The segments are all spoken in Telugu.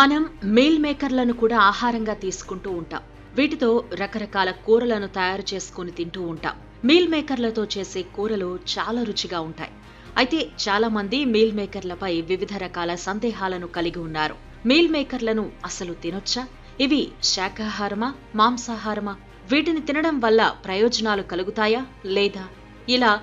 మనం మీల్ మేకర్లను కూడా ఆహారంగా తీసుకుంటూ ఉంటాం. వీటితో రకరకాల కూరలను తయారు చేసుకుని తింటూ ఉంటాం. మీల్ మేకర్లతో చేసే కూరలు చాలా రుచిగా ఉంటాయి. అయితే చాలా మంది మీల్ మేకర్లపై వివిధ రకాల సందేహాలను కలిగి ఉన్నారు. మీల్ మేకర్లను అసలు తినొచ్చా? ఇవి శాకాహారమా, మాంసాహారమా? వీటిని తినడం వల్ల ప్రయోజనాలు కలుగుతాయా లేదా? ఇలా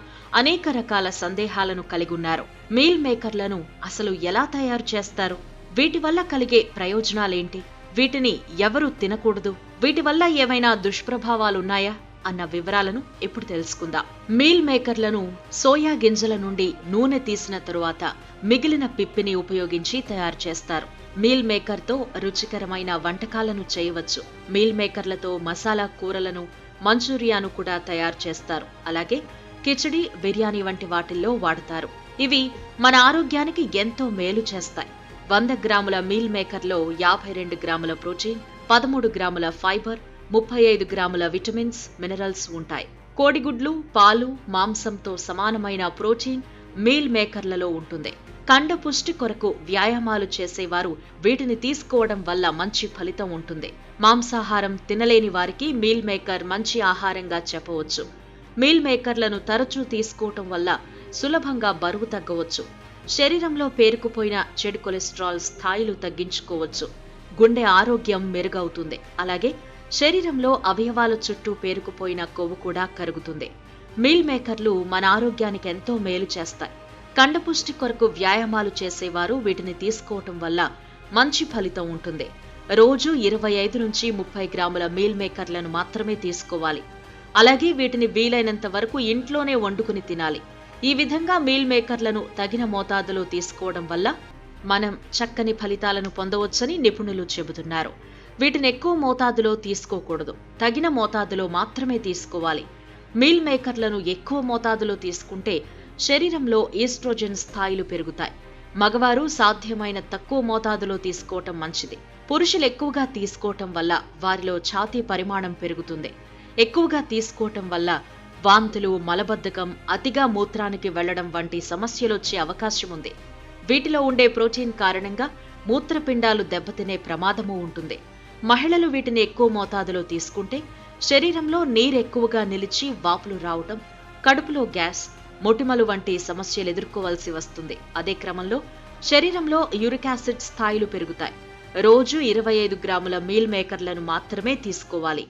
అనేక రకాల సందేహాలను కలిగి ఉన్నారు. మీల్ మేకర్లను అసలు ఎలా తయారు చేస్తారు? వీటి వల్ల కలిగే ప్రయోజనాలేంటి? వీటిని ఎవరు తినకూడదు? వీటి వల్ల ఏమైనా దుష్ప్రభావాలున్నాయా అన్న వివరాలను ఇప్పుడు తెలుసుకుందాం. మీల్ మేకర్లను సోయా గింజల నుండి నూనె తీసిన తరువాత మిగిలిన పిప్పిని ఉపయోగించి తయారు చేస్తారు. మీల్ మేకర్తో రుచికరమైన వంటకాలను చేయవచ్చు. మీల్ మేకర్లతో మసాలా కూరలను, మంచూరియాను కూడా తయారు చేస్తారు. అలాగే కిచడి, బిర్యానీ వంటి వాటిల్లో వాడతారు. ఇవి మన ఆరోగ్యానికి ఎంతో మేలు చేస్తాయి. 100 గ్రాముల మీల్ మేకర్లో 52 గ్రాముల ప్రోటీన్, 13 గ్రాముల ఫైబర్, 35 గ్రాముల విటమిన్స్, మినరల్స్ ఉంటాయి. కోడిగుడ్లు, పాలు, మాంసంతో సమానమైన ప్రోటీన్ మీల్ మేకర్లలో ఉంటుంది. కండ పుష్టి కొరకు వ్యాయామాలు చేసేవారు వీటిని తీసుకోవడం వల్ల మంచి ఫలితం ఉంటుంది. మాంసాహారం తినలేని వారికి మీల్ మేకర్ మంచి ఆహారంగా చెప్పవచ్చు. మీల్ మేకర్లను తరచూ తీసుకోవటం వల్ల సులభంగా బరువు తగ్గవచ్చు. శరీరంలో పేరుకుపోయిన చెడు కొలెస్ట్రాల్ స్థాయిలు తగ్గించుకోవచ్చు. గుండె ఆరోగ్యం మెరుగవుతుంది. అలాగే శరీరంలో అవయవాల చుట్టూ పేరుకుపోయిన కొవ్వు కూడా కరుగుతుంది. మీల్ మేకర్లు మన ఆరోగ్యానికి ఎంతో మేలు చేస్తాయి. కండపుష్టి కొరకు వ్యాయామాలు చేసేవారు వీటిని తీసుకోవటం వల్ల మంచి ఫలితం ఉంటుంది. రోజు 25 నుంచి 30 గ్రాముల మీల్ మేకర్లను మాత్రమే తీసుకోవాలి. అలాగే వీటిని వీలైనంత వరకు ఇంట్లోనే వండుకుని తినాలి. ఈ విధంగా మీల్ మేకర్లను తగిన మోతాదులో తీసుకోవడం వల్ల మనం చక్కని ఫలితాలను పొందవచ్చని నిపుణులు చెబుతున్నారు. వీటిని ఎక్కువ మోతాదులో తీసుకోకూడదు. తగిన మోతాదులో మాత్రమే తీసుకోవాలి. మీల్ మేకర్లను ఎక్కువ మోతాదులో తీసుకుంటే శరీరంలో ఈస్ట్రోజన్ స్థాయిలు పెరుగుతాయి. మగవారు సాధ్యమైన తక్కువ మోతాదులో తీసుకోవటం మంచిది. పురుషులు ఎక్కువగా తీసుకోవటం వల్ల వారిలో ఛాతీ పరిమాణం పెరుగుతుంది. ఎక్కువగా తీసుకోవటం వల్ల వాంతులు, మలబద్ధకం, అతిగా మూత్రానికి వెళ్లడం వంటి సమస్యలొచ్చే అవకాశం ఉంది. వీటిలో ఉండే ప్రోటీన్ కారణంగా మూత్రపిండాలు దెబ్బతినే ప్రమాదము ఉంటుంది. మహిళలు వీటిని ఎక్కువ మోతాదులో తీసుకుంటే శరీరంలో నీరెక్కువగా నిలిచి వాపులు రావటం, కడుపులో గ్యాస్, మొటిమలు వంటి సమస్యలు ఎదుర్కోవాల్సి వస్తుంది. అదే క్రమంలో శరీరంలో యూరిక్ యాసిడ్ స్థాయిలు పెరుగుతాయి. రోజు 25 గ్రాముల మీల్ మేకర్లను మాత్రమే తీసుకోవాలి.